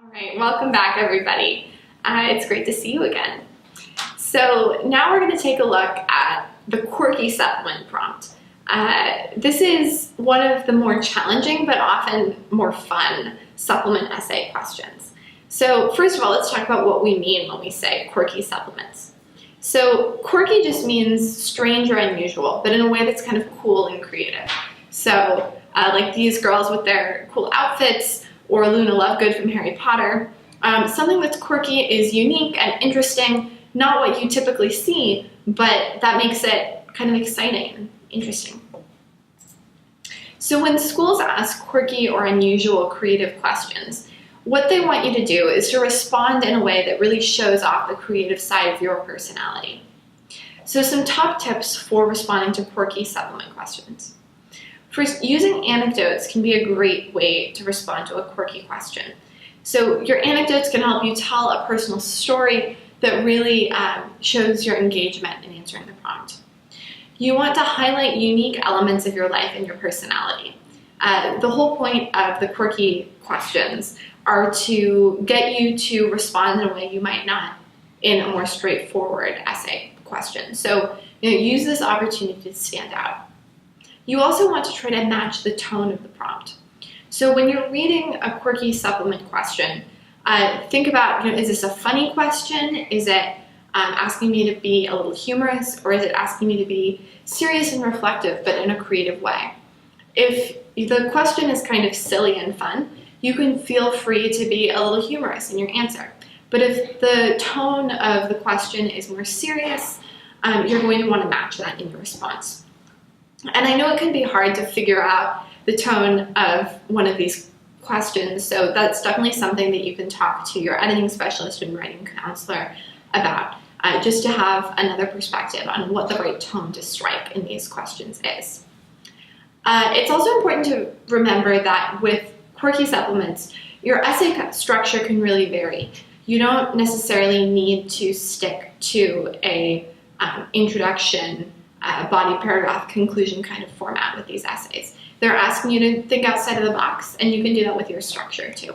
All right, welcome back everybody. It's great to see you again. So now we're going to take a look at the Quirky supplement prompt. This is one of the more challenging but often more fun supplement essay questions. So first of all, let's talk about what we mean when we say quirky supplements. So quirky just means strange or unusual, but in a way that's kind of cool and creative. So like these girls with their cool outfits, or Luna Lovegood from Harry Potter. Something that's quirky is unique and interesting, not what you typically see, but that makes it kind of exciting and interesting. So when schools ask quirky or unusual creative questions, what they want you to do is to respond in a way that really shows off the creative side of your personality. So some top tips for responding to quirky supplement questions. First, using anecdotes can be a great way to respond to a quirky question. So your anecdotes can help you tell a personal story that really shows your engagement in answering the prompt. You want to highlight unique elements of your life and your personality. The whole point of the quirky questions are to get you to respond in a way you might not in a more straightforward essay question. So use this opportunity to stand out. You also want to try to match the tone of the prompt. So when you're reading a quirky supplement question, think about, is this a funny question? Is it asking me to be a little humorous, or is it asking me to be serious and reflective, but in a creative way? If the question is kind of silly and fun, you can feel free to be a little humorous in your answer. But if the tone of the question is more serious, you're going to want to match that in your response. And I know it can be hard to figure out the tone of one of these questions, so that's definitely something that you can talk to your editing specialist and writing counselor about, just to have another perspective on what the right tone to strike in these questions is. It's also important to remember that with quirky supplements, your essay structure can really vary. You don't necessarily need to stick to a introduction, body paragraph, conclusion kind of format with these essays. They're asking you to think outside of the box, and you can do that with your structure too.